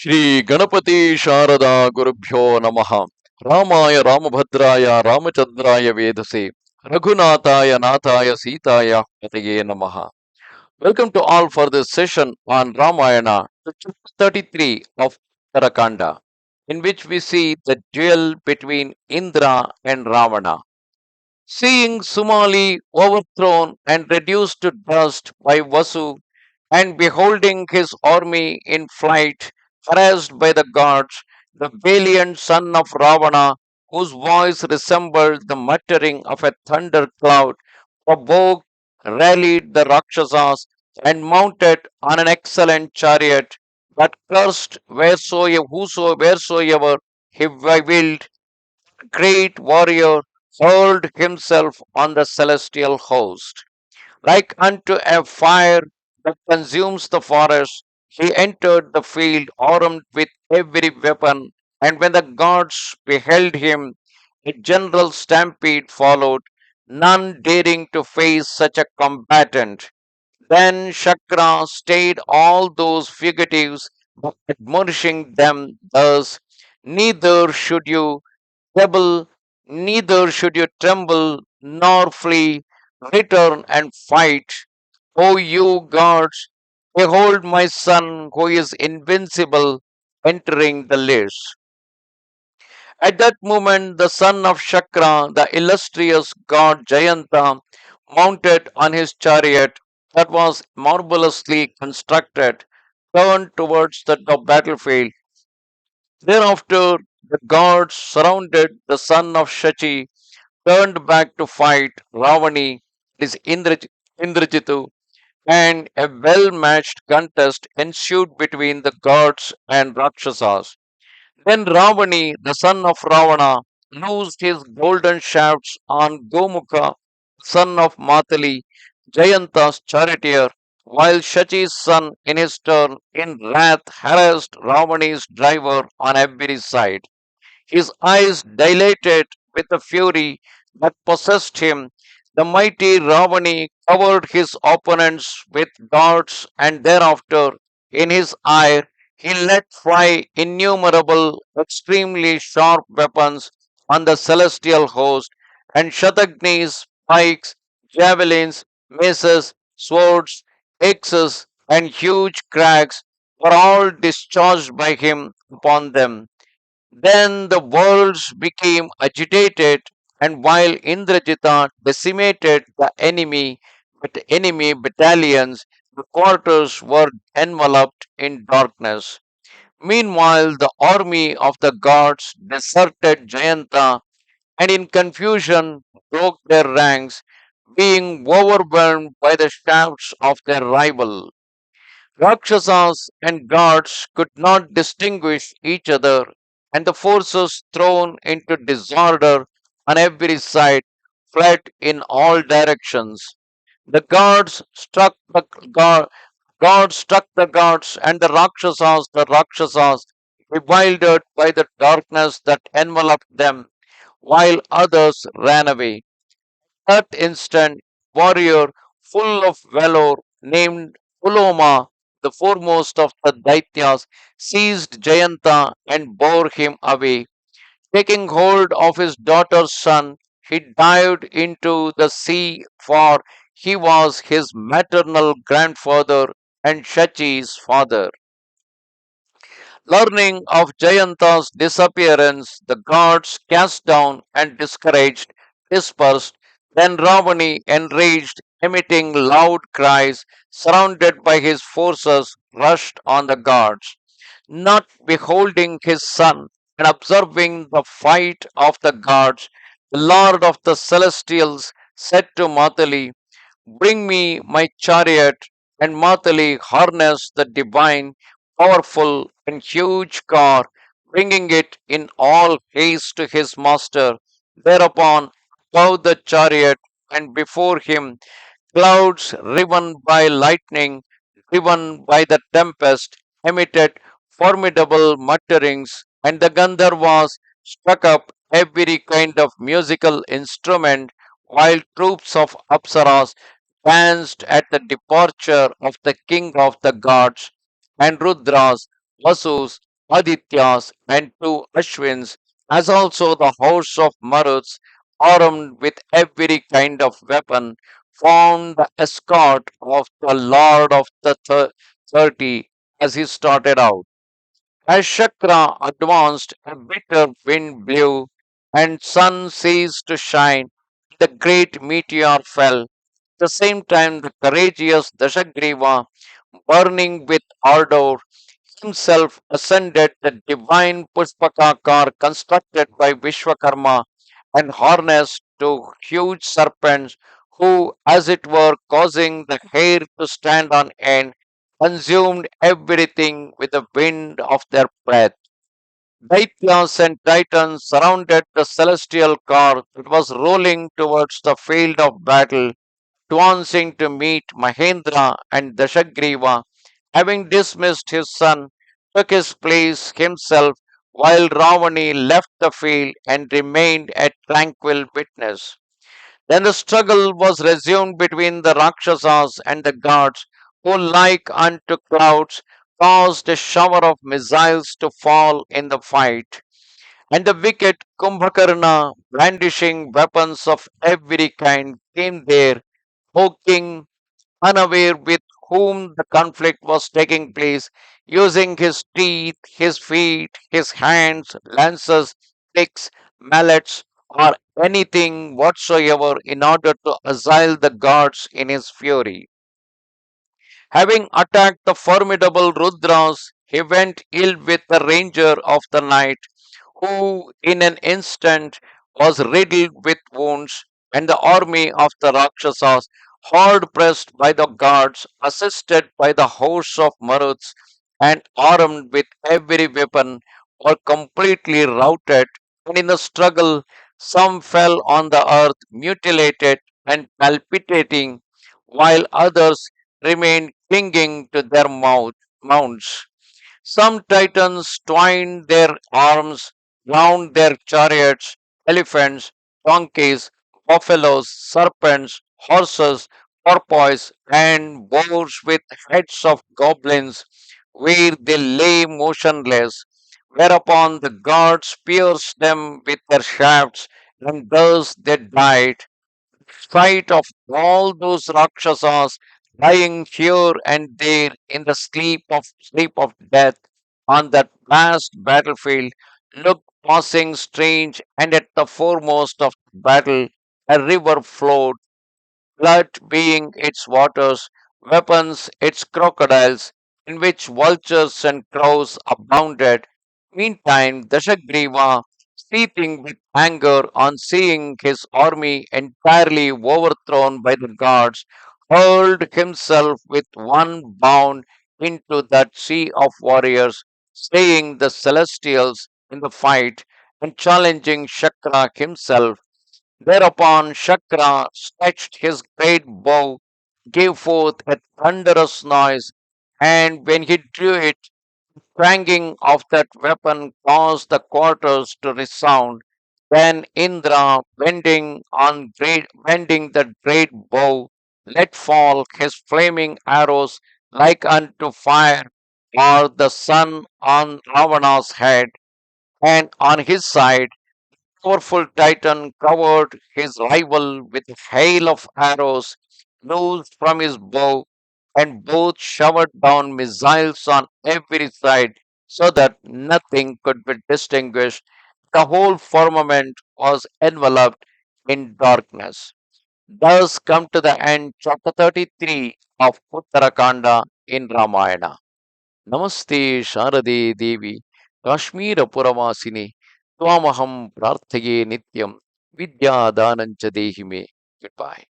Shri Ganapati Sharada Gurubhyo Namaha Ramaya Ramabhadraya Ramachandraya Vedase Raghunataya Nathaya Sitaya Pataye Namaha. Welcome to all for this session on Ramayana, the chapter 33 of Uttara Kanda, in which we see the duel between Indra and Ravana. Seeing Sumali overthrown and reduced to dust by Vasu, and beholding his army in flight, harassed by the gods, the valiant son of Ravana, whose voice resembled the muttering of a thunder cloud, provoked, rallied the Rakshasas, and mounted on an excellent chariot, that cursed wheresoever he willed, great warrior hurled himself on the celestial host. Like unto a fire that consumes the forest, he entered the field armed with every weapon, and when the gods beheld him, a general stampede followed, none daring to face such a combatant. Then Shakra stayed all those fugitives, admonishing them thus: Neither should you rebel, neither should you tremble nor flee. Return and fight. O you gods, behold my son who is invincible entering the lists. At that moment, the son of Shakra, the illustrious god Jayantha, mounted on his chariot that was marvelously constructed, turned towards the battlefield. Thereafter, the gods surrounded the son of Shachi, turned back to fight Ravani, his Indrajitu, and a well matched contest ensued between the gods and Rakshasas. Then Ravani, the son of Ravana, loosed his golden shafts on Gomukha, son of Matali, Jayantha's charioteer, while Shachi's son, in his turn, in wrath, harassed Ravani's driver on every side. His eyes dilated with the fury that possessed him. The mighty Ravani covered his opponents with darts, and thereafter, in his ire, he let fly innumerable extremely sharp weapons on the celestial host, and Shatagni's pikes, javelins, maces, swords, axes, and huge crags were all discharged by him upon them. Then the worlds became agitated, and while Indrajita decimated the enemy battalions, the quarters were enveloped in darkness. Meanwhile, the army of the gods deserted Jayanta and in confusion broke their ranks, being overwhelmed by the shafts of their rival. Rakshasas and gods could not distinguish each other, and the forces thrown into disorder on every side fled in all directions. The gods struck the gods, and the Rakshasas, bewildered by the darkness that enveloped them, while others ran away. That instant, warrior full of valor named Puloma, the foremost of the Daityas, seized Jayanta and bore him away. Taking hold of his daughter's son, he dived into the sea, for he was his maternal grandfather and Shachi's father. Learning of Jayanta's disappearance, the gods, cast down and discouraged, dispersed. Then Ravani, enraged, emitting loud cries, surrounded by his forces, rushed on the gods. Not beholding his son and observing the fight of the gods, the Lord of the Celestials said to Matali, Bring me my chariot, and Matali harnessed the divine, powerful, and huge car, bringing it in all haste to his master. Thereupon, above the chariot and before him, clouds riven by lightning, driven by the tempest, emitted formidable mutterings, and the Gandharvas struck up every kind of musical instrument, while troops of Apsaras danced at the departure of the king of the gods, and Rudras, Vasus, Adityas, and two Ashwins, as also the host of Maruts, armed with every kind of weapon, formed the escort of the Lord of the 30 as he started out. As Shakra advanced, a bitter wind blew, and sun ceased to shine. The great meteor fell. At the same time, the courageous Dashagriva, burning with ardor, himself ascended the divine Pushpakakar constructed by Vishwakarma and harnessed to huge serpents who, as it were, causing the hair to stand on end, consumed everything with the wind of their breath. Daityas and Titans surrounded the celestial car that was rolling towards the field of battle, advancing to meet Mahendra and Dashagriva, having dismissed his son, took his place himself, while Ravani left the field and remained a tranquil witness. Then the struggle was resumed between the Rakshasas and the gods, who, like unto clouds, caused a shower of missiles to fall in the fight. And the wicked Kumbhakarna, brandishing weapons of every kind, came there, poking unaware with whom the conflict was taking place, using his teeth, his feet, his hands, lances, sticks, mallets, or anything whatsoever in order to assail the gods in his fury. Having attacked the formidable Rudras, he went ill with the ranger of the night, who in an instant was riddled with wounds, and the army of the Rakshasas, hard pressed by the gods, assisted by the hosts of Maruts, and armed with every weapon, were completely routed, and in the struggle some fell on the earth mutilated and palpitating, while others remained clinging to their mounts. Some Titans twined their arms round their chariots, elephants, donkeys, buffaloes, serpents, horses, porpoise, and boars with heads of goblins, where they lay motionless, whereupon the gods pierced them with their shafts, and thus they died sight of all those Rakshasas lying here and there in the sleep of death on that vast battlefield looked passing strange, and at the foremost of the battle a river flowed, blood being its waters, weapons its crocodiles, in which vultures and crows abounded. Meantime, Dashagriva, seething with anger on seeing his army entirely overthrown by the gods, hurled himself with one bound into that sea of warriors, slaying the celestials in the fight and challenging Shakra himself. Thereupon Shakra stretched his great bow, gave forth a thunderous noise, and when he drew it, clanging of that weapon caused the quarters to resound. Then Indra, bending the great bow, let fall his flaming arrows like unto fire, or the sun on Ravana's head, and on his side powerful Titan covered his rival with a hail of arrows loosed from his bow, and both showered down missiles on every side so that nothing could be distinguished. The whole firmament was enveloped in darkness. Thus come to the end chapter 33 of Uttara Kanda in Ramayana. नमस्ते शारदे देवी काश्मीरपुरवासिने त्वामहं प्रार्थये नित्यं विद्यादानं च देहि मे. Goodbye.